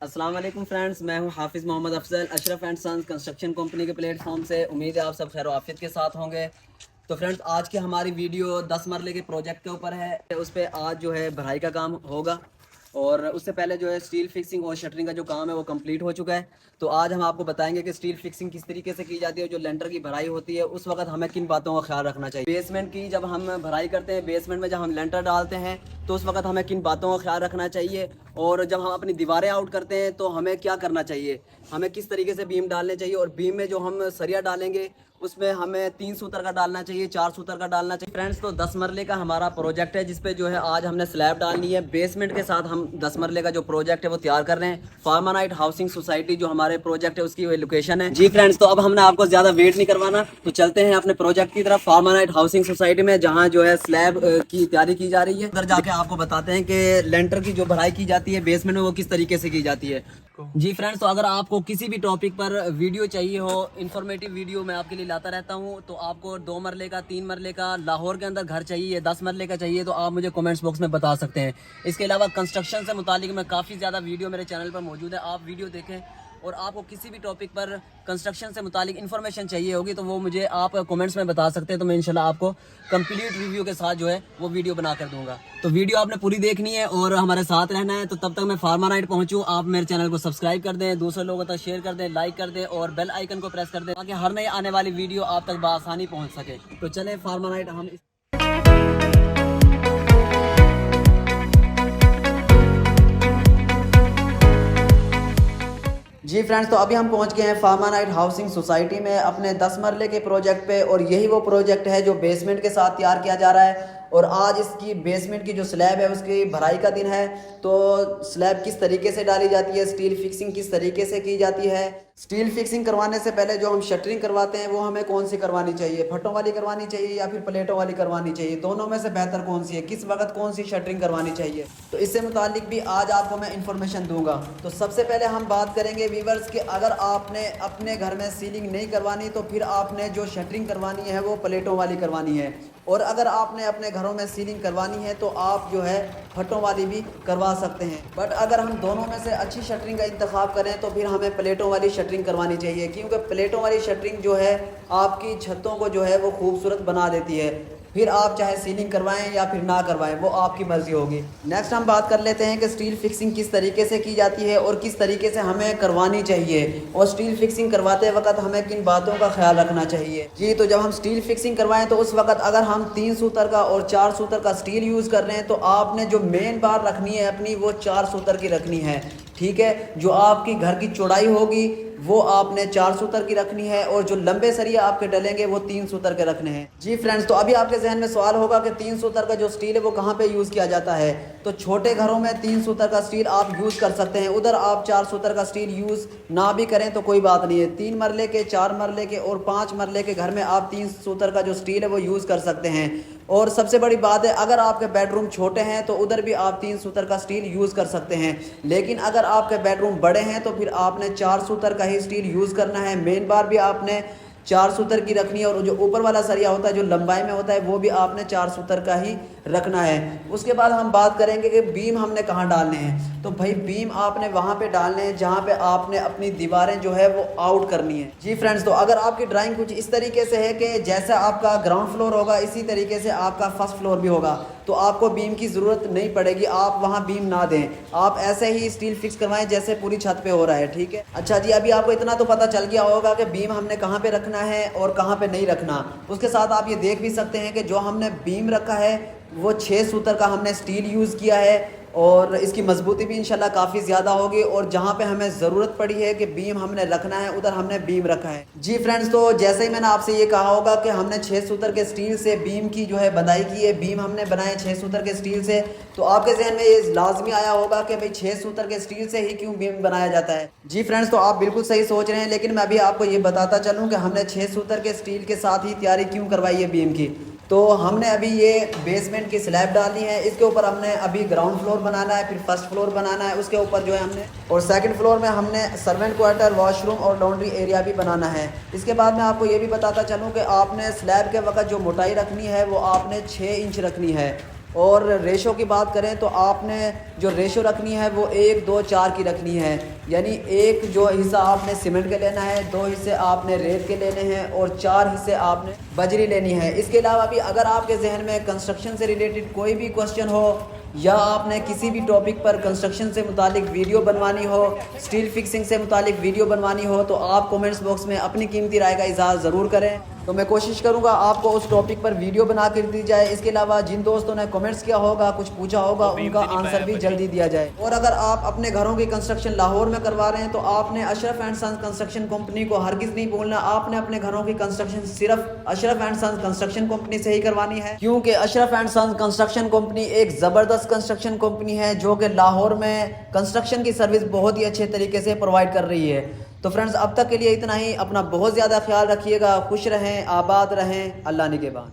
अस्सलाम वालेकुम फ्रेंड्स, मैं हूं Hafiz Mohammad Afzal Ashraf and sons construction company के प्लेटफॉर्म से। उम्मीद है आप सब खैर आफियत के साथ होंगे। तो फ्रेंड्स, आज की हमारी वीडियो 10 मरले के प्रोजेक्ट के ऊपर है। उस पर आज जो है भराई का काम होगा और उससे पहले जो है स्टील फिक्सिंग और शटरिंग का जो काम है वो कंप्लीट हो चुका है। तो आज हम आपको बताएंगे कि स्टील फिक्सिंग किस तरीके से की जाती है, जो लेंटर की भराई होती है उस वक्त हमें किन बातों का ख्याल रखना चाहिए। बेसमेंट की जब हम भराई करते हैं, बेसमेंट में जब हम लेंटर डालते हैं तो उस वक्त हमें किन बातों का ख्याल रखना चाहिए, और जब हम अपनी दीवारें आउट करते हैं तो हमें क्या करना चाहिए, हमें किस तरीके से बीम डालने चाहिए। और बीम में जो हम सरिया डालेंगे उसमें हमें 3 सूतर का डालना चाहिए, 4 सूतर का डालना चाहिए। फ्रेंड्स, तो 10 मरले का हमारा प्रोजेक्ट है जिसपे जो है आज हमने स्लैब डालनी है। बेसमेंट के साथ हम 10 मरले का जो प्रोजेक्ट है वो तैयार कर रहे हैं। फार्मानाइट हाउसिंग सोसाइटी जो हमारे प्रोजेक्ट है उसकी लोकेशन है। जी फ्रेंड्स, तो अब हमने आपको ज्यादा वेट नहीं करवाना, तो चलते हैं अपने प्रोजेक्ट की तरफ, फार्मानाइट हाउसिंग सोसाइटी में, जहाँ जो है स्लैब की तैयारी की जा रही है। उधर जाके आपको बताते हैं कि लेंटर की जो भराई की जाती है बेसमेंट में वो किस तरीके से की जाती है। जी फ्रेंड्स, तो अगर आपको किसी भी टॉपिक पर वीडियो चाहिए हो, इंफॉर्मेटिव वीडियो मैं आपके लिए लाता रहता हूं, तो आपको 2 मरले का, 3 मरले का, लाहौर के अंदर घर चाहिए, 10 मरले का चाहिए, तो आप मुझे कमेंट्स बॉक्स में बता सकते हैं। इसके अलावा कंस्ट्रक्शन से मुतालिक मैं काफ़ी ज़्यादा वीडियो मेरे चैनल पर मौजूद है, आप वीडियो देखें। और आपको किसी भी टॉपिक पर कंस्ट्रक्शन से मुतालिक इन्फॉर्मेशन चाहिए होगी तो वो मुझे आप कमेंट्स में बता सकते हैं, तो मैं इंशाल्लाह आपको कंप्लीट रिव्यू के साथ जो है वो वीडियो बना कर दूंगा। तो वीडियो आपने पूरी देखनी है और हमारे साथ रहना है। तो तब तक मैं फार्मानाइट पहुंचूं, आप मेरे चैनल को सब्सक्राइब कर दें, दूसरे लोगों तक शेयर कर दें, लाइक कर दें और बेल आइकन को प्रेस कर दें ताकि हर नई आने वाली वीडियो आप तक बआसानी पहुँच सके। तो चले फार्मानाइट हम जी फ्रेंड्स, तो अभी हम पहुंच गए हैं फार्मानाइट हाउसिंग सोसाइटी में अपने 10 मरले के प्रोजेक्ट पे, और यही वो प्रोजेक्ट है जो बेसमेंट के साथ तैयार किया जा रहा है। और आज इसकी बेसमेंट की जो स्लैब है उसकी भराई का दिन है। तो स्लैब किस तरीके से डाली जाती है, स्टील फिक्सिंग किस तरीके से की जाती है, स्टील फिक्सिंग करवाने से पहले जो हम शटरिंग करवाते हैं वो हमें कौन सी करवानी चाहिए, फटों वाली करवानी चाहिए या फिर प्लेटों वाली करवानी चाहिए, दोनों में से बेहतर कौन सी है, किस वक्त कौन सी शटरिंग करवानी चाहिए, तो इससे मुतालिक भी आज आपको मैं इन्फॉर्मेशन दूंगा। तो सबसे पहले हम बात करेंगे व्यूअर्स कि अगर आपने अपने घर में सीलिंग नहीं करवानी तो फिर आपने जो शटरिंग करवानी है वो प्लेटों वाली करवानी है, और अगर आपने अपने घरों में सीलिंग करवानी है तो आप जो है फटों वाली भी करवा सकते हैं। बट अगर हम दोनों में से अच्छी शटरिंग का इंतखाब करें तो फिर हमें प्लेटों वाली शटरिंग करवानी चाहिए, क्योंकि प्लेटों वाली शटरिंग जो है आपकी छतों को जो है वो खूबसूरत बना देती है। फिर आप चाहे सीलिंग करवाएं या फिर ना करवाएं, वो आपकी मर्जी होगी। नेक्स्ट हम बात कर लेते हैं कि स्टील फिक्सिंग किस तरीके से की जाती है और किस तरीके से हमें करवानी चाहिए, और स्टील फिक्सिंग करवाते वक्त हमें किन बातों का ख्याल रखना चाहिए। जी, तो जब हम स्टील फिक्सिंग करवाएं तो उस वक्त अगर हम 3 सूतर का और 4 सूतर का स्टील यूज़ कर रहे हैं तो आपने जो मेन बार रखनी है अपनी वो 4 सूतर की रखनी है, ठीक है। जो आपकी घर की चौड़ाई होगी वो आपने 4 सूतर की रखनी है, और जो लंबे सरिया आपके डलेंगे वो 3 सूतर के रखने हैं। जी फ्रेंड्स, तो अभी आपके जहन में सवाल होगा कि 3 सूतर का जो स्टील है वो कहाँ पे यूज़ किया जाता है। तो छोटे घरों में 3 सूतर का स्टील आप यूज़ कर सकते हैं, उधर आप 4 सूतर का स्टील यूज़ ना भी करें तो कोई बात नहीं है। 3 मरले के, 4 मरले के और 5 मरले के घर में आप 3 सूतर का जो स्टील है वो यूज़ कर सकते हैं। और सबसे बड़ी बात है, अगर आपके बेडरूम छोटे हैं तो उधर भी आप 3 सूतर का स्टील यूज़ कर सकते हैं, लेकिन अगर आपके बेडरूम बड़े हैं तो फिर आपने 4 सूतर का ही स्टील यूज़ करना है। मेन बार भी आपने 4 सूतर की रखनी है, और जो ऊपर वाला सरिया होता है जो लंबाई में होता है वो भी आपने 4 सूतर का ही रखना है। उसके बाद हम बात करेंगे कि बीम हमने कहाँ डालने हैं। तो भाई बीम आपने वहाँ पे डालने हैं जहाँ पे आपने अपनी दीवारें जो है वो आउट करनी है। जी फ्रेंड्स, तो अगर आपकी ड्राइंग कुछ इस तरीके से है कि जैसा आपका ग्राउंड फ्लोर होगा इसी तरीके से आपका फर्स्ट फ्लोर भी होगा, तो आपको बीम की ज़रूरत नहीं पड़ेगी, आप वहाँ बीम ना दें, आप ऐसे ही स्टील फिक्स करवाएं जैसे पूरी छत पे हो रहा है, ठीक है। अच्छा जी, अभी आपको इतना तो पता चल गया होगा कि बीम हमने कहाँ पे रखना है और कहाँ पे नहीं रखना। उसके साथ आप ये देख भी सकते हैं कि जो हमने बीम रखा है वो 6 सूतर का हमने स्टील यूज़ किया है, और इसकी मजबूती भी इंशाल्लाह काफ़ी ज़्यादा होगी, और जहाँ पे हमें ज़रूरत पड़ी है कि बीम हमने रखना है उधर हमने बीम रखा है। जी फ्रेंड्स, तो जैसे ही मैंने आपसे ये कहा होगा कि हमने 6 सूतर के स्टील से बीम की जो है बंधाई की है, बीम हमने बनाए 6 सूतर के स्टील से, तो आपके जहन में ये लाजमी आया होगा कि भाई 6 सूतर के स्टील से ही क्यों बीम बनाया जाता है। जी फ्रेंड्स, तो आप बिल्कुल सही सोच रहे हैं, लेकिन मैं अभी आपको ये बताता चलूँ कि हमने 6 सूतर के स्टील के साथ ही तैयारी क्यों करवाई है बीम की। तो हमने अभी ये बेसमेंट की स्लैब डालनी है, इसके ऊपर हमने अभी ग्राउंड फ्लोर बनाना है, फिर फर्स्ट फ्लोर बनाना है, उसके ऊपर जो है हमने, और सेकंड फ्लोर में हमने सर्वेंट क्वार्टर, वॉशरूम और लॉन्ड्री एरिया भी बनाना है। इसके बाद मैं आपको ये भी बताता चलूँ कि आपने स्लैब के वक्त जो मोटाई रखनी है वो आपने 6 इंच रखनी है, और रेशो की बात करें तो आपने जो रेशो रखनी है वो 1 2 4 की रखनी है, यानी एक जो हिस्सा आपने सीमेंट के लेना है, 2 हिस्से आपने रेत के लेने हैं और 4 हिस्से आपने बजरी लेनी है। इसके अलावा भी अगर आपके जहन में कंस्ट्रक्शन से रिलेटेड कोई भी क्वेश्चन हो या आपने किसी भी टॉपिक पर कंस्ट्रक्शन से मुतालिक वीडियो बनवानी हो, स्टील फिक्सिंग से मुतालिक वीडियो बनवानी हो, तो आप कमेंट्स बॉक्स में अपनी कीमती राय का इजहार ज़रूर करें। तो मैं कोशिश करूंगा आपको उस टॉपिक पर वीडियो बना कर दी जाए। इसके अलावा जिन दोस्तों ने कमेंट्स किया होगा, कुछ पूछा होगा, उनका आंसर भी जल्दी दिया जाए। और अगर आप अपने घरों की कंस्ट्रक्शन लाहौर में करवा रहे हैं तो आपने Ashraf and sons construction company को हरगिज़ नहीं भूलना। आपने अपने घरों की कंस्ट्रक्शन सिर्फ Ashraf and sons construction company से ही करवानी है, क्योंकि Ashraf and sons construction company एक ज़बरदस्त कंस्ट्रक्शन कंपनी है जो कि लाहौर में कंस्ट्रक्शन की सर्विस बहुत ही अच्छे तरीके से प्रोवाइड कर रही है। तो फ्रेंड्स, अब तक के लिए इतना ही। अपना बहुत ज़्यादा ख्याल रखिएगा, खुश रहें, आबाद रहें, अल्लाह निगहबान।